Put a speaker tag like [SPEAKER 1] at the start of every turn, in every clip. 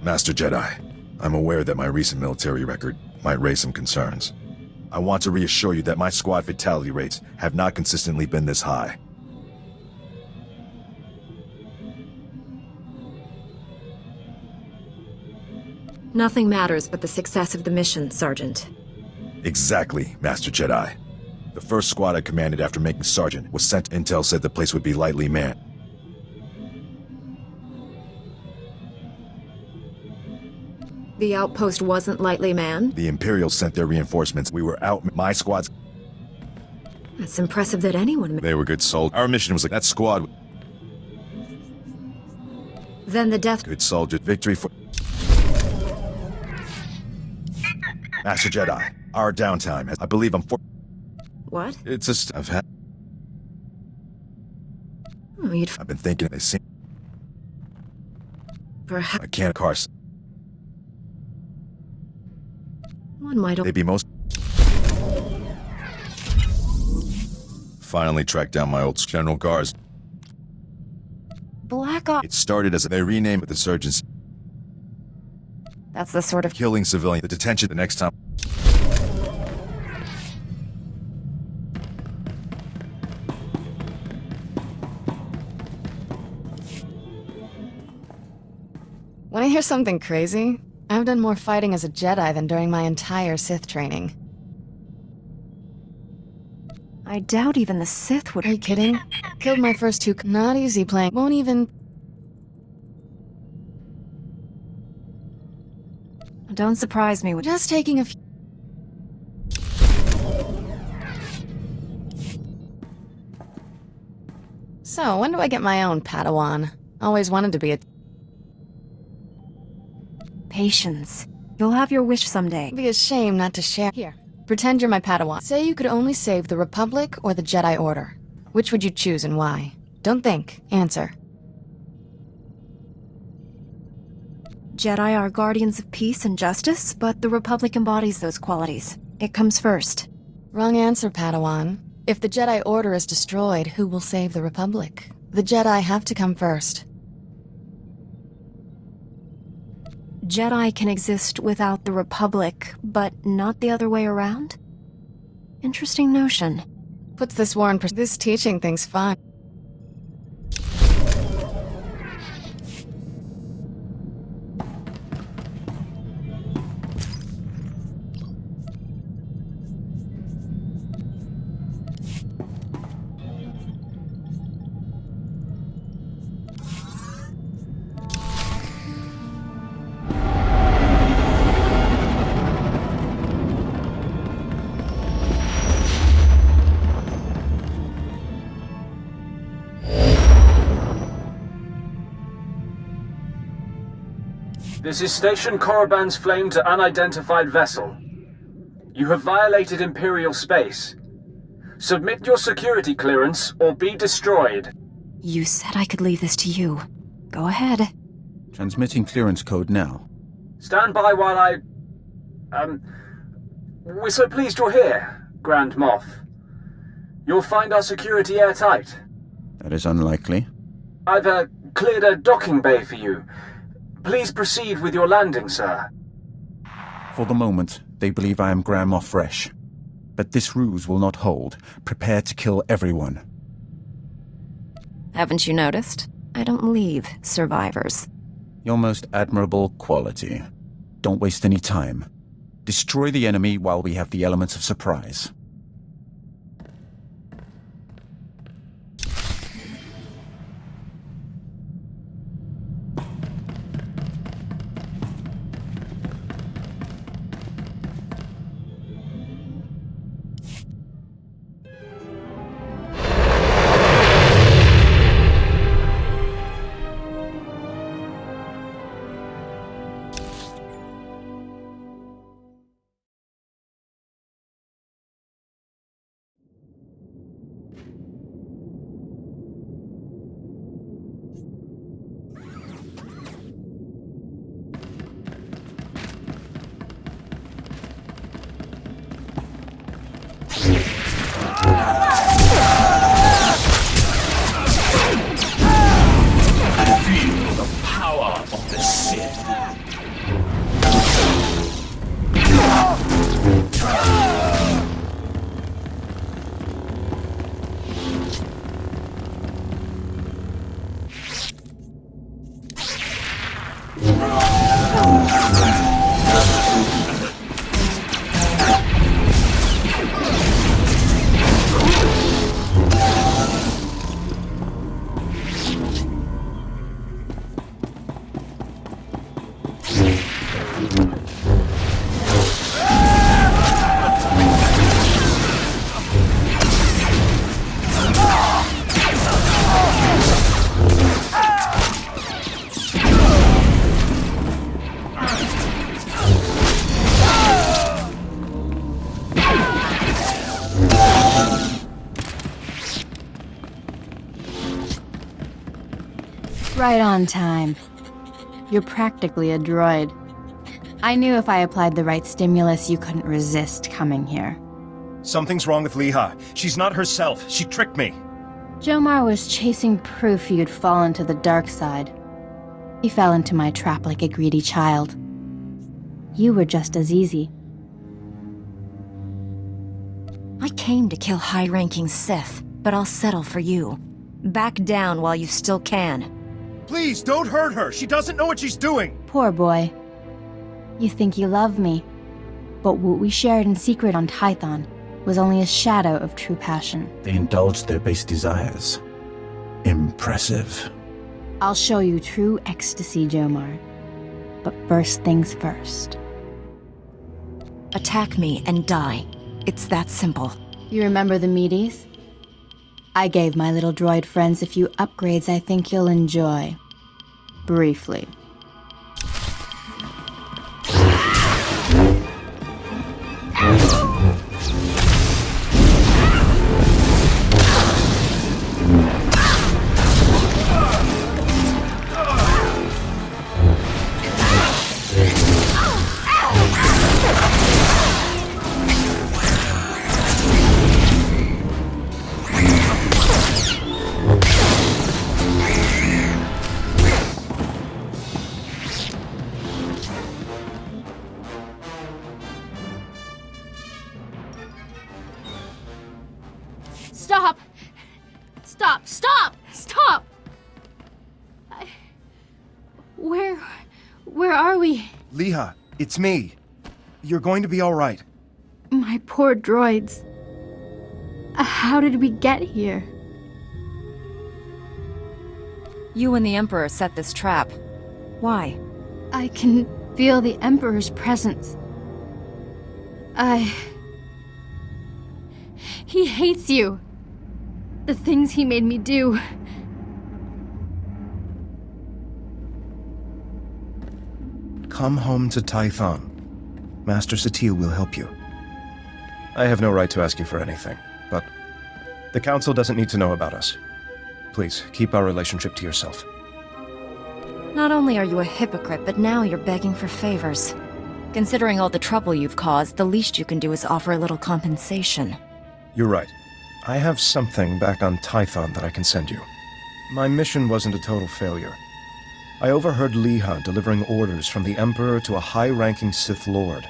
[SPEAKER 1] Master Jedi, I'm aware that my recent military record might raise some concerns. I want to reassure you that my squad fatality rates have not consistently been this high.
[SPEAKER 2] Nothing matters but the success of the mission, Sergeant.
[SPEAKER 1] Exactly, Master Jedi. The first squad I commanded after making Sergeant was sent. Intel said the place would be lightly manned.
[SPEAKER 2] The outpost wasn't lightly manned?
[SPEAKER 1] The Imperials sent their reinforcements. We were out. My squad's...
[SPEAKER 2] That's impressive that anyone...
[SPEAKER 1] They were good soldiers. Our mission was like that squad.
[SPEAKER 2] Then the death...
[SPEAKER 1] Good soldier. Victory for... Master Jedi, our downtime has... I believe I'm for...
[SPEAKER 2] What?
[SPEAKER 1] It's just... I've had...
[SPEAKER 2] Oh, you'd...
[SPEAKER 1] I've been thinking they seem...
[SPEAKER 2] Perhaps...
[SPEAKER 1] I can't Carson.
[SPEAKER 2] One might...
[SPEAKER 1] They'd be most... Finally tracked down my old General Gars.
[SPEAKER 2] Black Ops...
[SPEAKER 1] It started as they renamed the surgeons.
[SPEAKER 2] That's the sort of...
[SPEAKER 1] Killing civilian. The detention the next time.
[SPEAKER 3] Wanna hear something crazy? I've done more fighting as a Jedi than during my entire Sith training.
[SPEAKER 2] I doubt even the Sith would...
[SPEAKER 3] Are you kidding? Killed my first two... Not easy playing. Won't even...
[SPEAKER 2] Don't surprise me with...
[SPEAKER 3] Just taking a few... So, when do I get my own Padawan? Always wanted to be a...
[SPEAKER 2] Patience. You'll have your wish someday.
[SPEAKER 3] It'd be a shame not to share. Here, pretend you're my Padawan. Say you could only save the Republic or the Jedi Order. Which would you choose and why? Don't think. Answer.
[SPEAKER 2] Jedi are guardians of peace and justice, but the Republic embodies those qualities. It comes first.
[SPEAKER 3] Wrong answer, Padawan. If the Jedi Order is destroyed, who will save the Republic? The Jedi have to come first.
[SPEAKER 2] Jedi can exist without the Republic, but not the other way around? Interesting notion.
[SPEAKER 3] Puts this war in This teaching thing's fun.
[SPEAKER 4] This is Station Korriban's flame to unidentified vessel. You have violated Imperial space. Submit your security clearance or be destroyed.
[SPEAKER 2] You said I could leave this to you. Go ahead.
[SPEAKER 5] Transmitting clearance code now.
[SPEAKER 4] Stand by while I... We're so pleased you're here, Grand Moff. You'll find our security airtight.
[SPEAKER 5] That is unlikely.
[SPEAKER 4] I've, cleared a docking bay for you. Please proceed with your landing, sir.
[SPEAKER 5] For the moment, they believe I am Grand Moff Fresh. But this ruse will not hold. Prepare to kill everyone.
[SPEAKER 2] Haven't you noticed? I don't leave survivors.
[SPEAKER 5] Your most admirable quality. Don't waste any time. Destroy the enemy while we have the elements of surprise.
[SPEAKER 3] Right on time. You're practically a droid. I knew if I applied the right stimulus, you couldn't resist coming here.
[SPEAKER 6] Something's wrong with Leha. She's not herself. She tricked me.
[SPEAKER 3] Jomar was chasing proof you'd fallen to the dark side. He fell into my trap like a greedy child. You were just as easy.
[SPEAKER 2] I came to kill high-ranking Sith, but I'll settle for you. Back down while you still can.
[SPEAKER 6] Please, don't hurt her. She doesn't know what she's doing.
[SPEAKER 3] Poor boy. You think you love me, but what we shared in secret on Tython was only a shadow of true passion.
[SPEAKER 5] They indulged their base desires. Impressive.
[SPEAKER 3] I'll show you true ecstasy, Jomar. But first things first.
[SPEAKER 2] Attack me and die. It's that simple.
[SPEAKER 3] You remember the meaties? I gave my little droid friends a few upgrades I think you'll enjoy. Briefly.
[SPEAKER 7] Stop! Stop! Stop! Stop! Where are we?
[SPEAKER 6] Leha, it's me. You're going to be all right.
[SPEAKER 7] My poor droids. How did we get here?
[SPEAKER 2] You and the Emperor set this trap. Why?
[SPEAKER 7] I can feel the Emperor's presence. He hates you. The things he made me do.
[SPEAKER 6] Come home to Tython. Master Satil will help you. I have no right to ask you for anything, but the Council doesn't need to know about us. Please, keep our relationship to yourself.
[SPEAKER 2] Not only are you a hypocrite, but now you're begging for favors. Considering all the trouble you've caused, the least you can do is offer a little compensation.
[SPEAKER 6] You're right. I have something back on Tython that I can send you. My mission wasn't a total failure. I overheard Leha delivering orders from the Emperor to a high-ranking Sith Lord.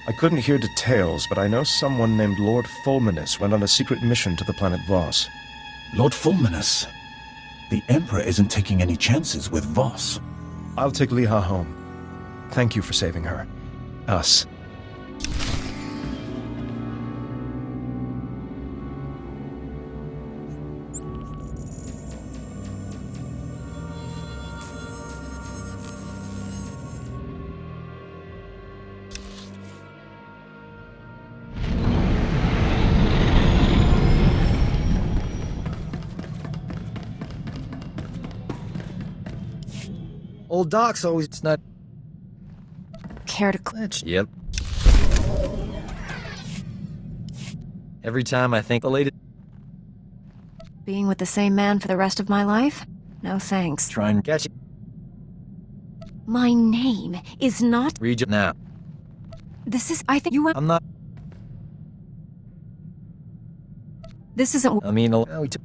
[SPEAKER 6] I couldn't hear details, but I know someone named Lord Fulminus went on a secret mission to the planet Voss.
[SPEAKER 5] Lord Fulminus. The Emperor isn't taking any chances with Voss.
[SPEAKER 6] I'll take Leha home. Thank you for saving her. Us.
[SPEAKER 8] Old Doc's always not.
[SPEAKER 2] Care to
[SPEAKER 8] Yep. Every time I think the latest.
[SPEAKER 2] being with the same man for the rest of my life? No thanks.
[SPEAKER 8] Try and catch it.
[SPEAKER 2] My name is not...
[SPEAKER 8] Read it now.
[SPEAKER 2] This is... I think you...
[SPEAKER 8] I'm not.
[SPEAKER 2] This isn't...
[SPEAKER 8] I mean, we took.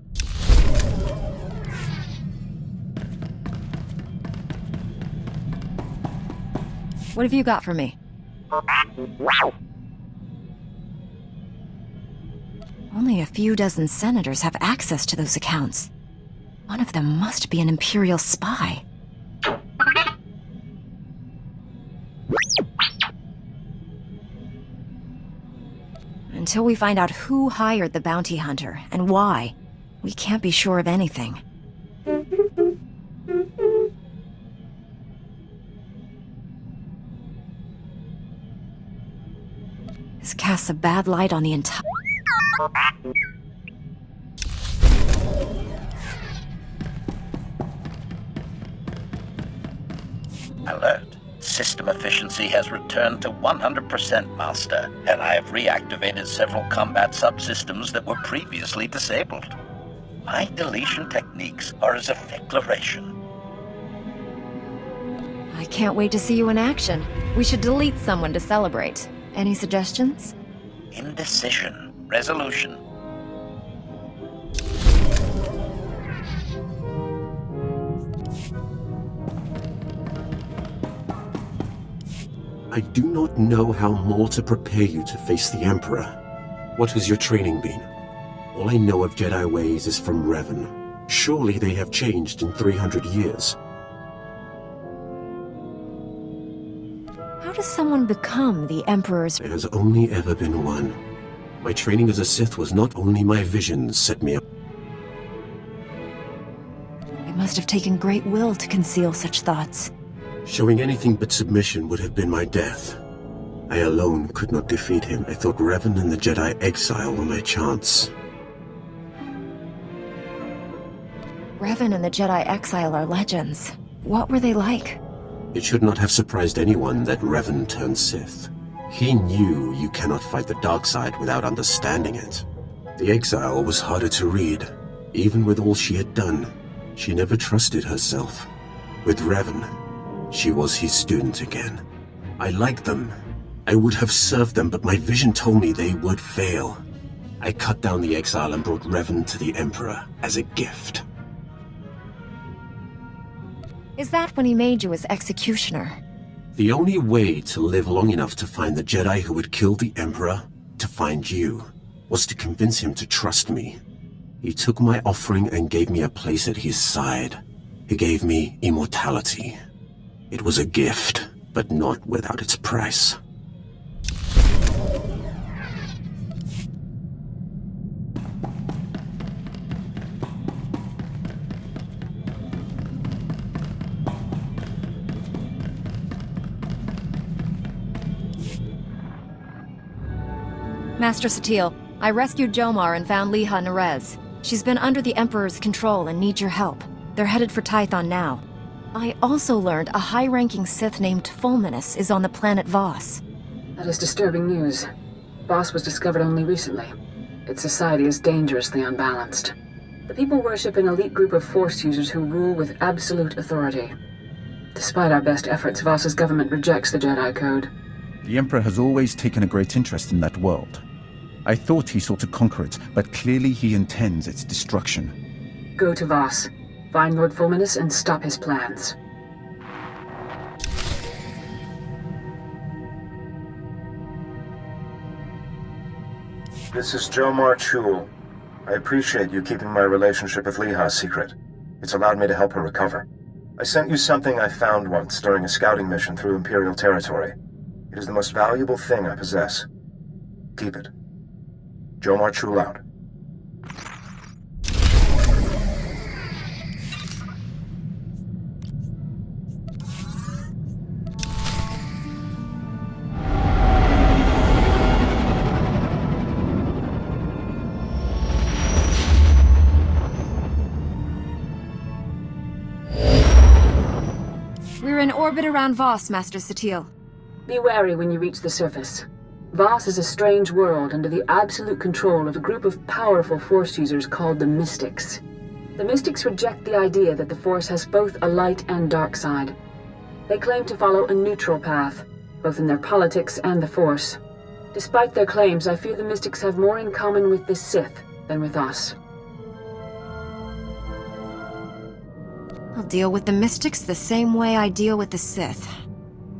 [SPEAKER 2] What have you got for me? Only a few dozen senators have access to those accounts. One of them must be an Imperial spy. Until we find out who hired the bounty hunter and why, we can't be sure of anything. This casts a bad light on the entire...
[SPEAKER 9] Alert. System efficiency has returned to 100%, Master, and I have reactivated several combat subsystems that were previously disabled. My deletion techniques are as a declaration.
[SPEAKER 2] I can't wait to see you in action. We should delete someone to celebrate. Any suggestions?
[SPEAKER 9] Indecision. Resolution.
[SPEAKER 10] I do not know how more to prepare you to face the Emperor. What has your training been? All I know of Jedi ways is from Revan. Surely they have changed in 300 years.
[SPEAKER 2] How does someone become the Emperor's...
[SPEAKER 10] There has only ever been one. My training as a Sith was not only my visions set me up.
[SPEAKER 2] You must have taken great will to conceal such thoughts.
[SPEAKER 10] Showing anything but submission would have been my death. I alone could not defeat him. I thought Revan and the Jedi exile were my chance.
[SPEAKER 2] Revan and the Jedi exile are legends. What were they like?
[SPEAKER 10] It should not have surprised anyone that Revan turned Sith. He knew you cannot fight the dark side without understanding it. The exile was harder to read. Even with all she had done, she never trusted herself. With Revan, she was his student again. I liked them. I would have served them, but my vision told me they would fail. I cut down the exile and brought Revan to the Emperor as a gift.
[SPEAKER 2] Is that when he made you his executioner?
[SPEAKER 10] The only way to live long enough to find the Jedi who would kill the Emperor, to find you, was to convince him to trust me. He took my offering and gave me a place at his side. He gave me immortality. It was a gift, but not without its price.
[SPEAKER 2] Master Satil, I rescued Jomar and found Liha Nerez. She's been under the Emperor's control and needs your help. They're headed for Tython now. I also learned a high-ranking Sith named Fulminus is on the planet Voss.
[SPEAKER 11] That is disturbing news. Voss was discovered only recently. Its society is dangerously unbalanced. The people worship an elite group of Force users who rule with absolute authority. Despite our best efforts, Voss's government rejects the Jedi Code.
[SPEAKER 5] The Emperor has always taken a great interest in that world. I thought he sought to conquer it, but clearly he intends its destruction.
[SPEAKER 11] Go to Voss. Find Lord Fulminus and stop his plans.
[SPEAKER 12] This is Jomar Chul. I appreciate you keeping my relationship with Liha secret. It's allowed me to help her recover. I sent you something I found once during a scouting mission through Imperial territory. It is the most valuable thing I possess. Keep it. Jomar Chul out.
[SPEAKER 2] We're in orbit around Voss, Master Satil.
[SPEAKER 11] Be wary when you reach the surface. Voss is a strange world under the absolute control of a group of powerful Force users called the Mystics. The Mystics reject the idea that the Force has both a light and dark side. They claim to follow a neutral path, both in their politics and the Force. Despite their claims, I fear the Mystics have more in common with the Sith than with us.
[SPEAKER 2] I'll deal with the Mystics the same way I deal with the Sith.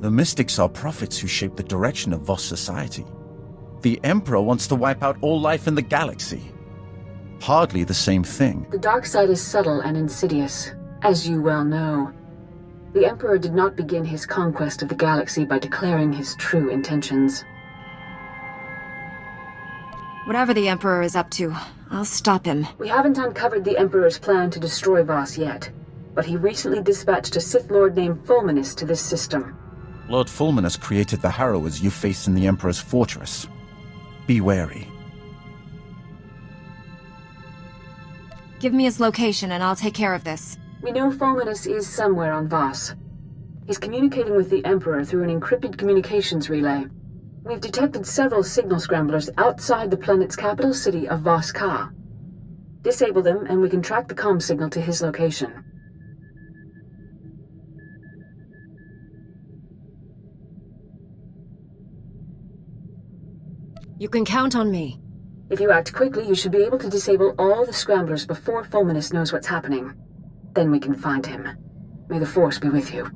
[SPEAKER 5] The Mystics are prophets who shape the direction of Voss society. The Emperor wants to wipe out all life in the galaxy. Hardly the same thing.
[SPEAKER 11] The dark side is subtle and insidious, as you well know. The Emperor did not begin his conquest of the galaxy by declaring his true intentions.
[SPEAKER 2] Whatever the Emperor is up to, I'll stop him.
[SPEAKER 11] We haven't uncovered the Emperor's plan to destroy Voss yet, but he recently dispatched a Sith Lord named Fulminus to this system.
[SPEAKER 5] Lord Fulminus created the Harrowers you face in the Emperor's fortress. Be wary.
[SPEAKER 2] Give me his location and I'll take care of this.
[SPEAKER 11] We know Fulminus is somewhere on Voss. He's communicating with the Emperor through an encrypted communications relay. We've detected several signal scramblers outside the planet's capital city of Voss Ka. Disable them and we can track the comm signal to his location.
[SPEAKER 2] You can count on me.
[SPEAKER 11] If you act quickly, you should be able to disable all the scramblers before Fulminus knows what's happening. Then we can find him. May the Force be with you.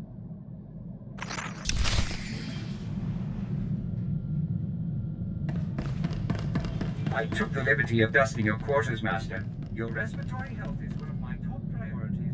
[SPEAKER 13] I took the liberty of dusting your quarters, Master. Your respiratory health is one of my top priorities.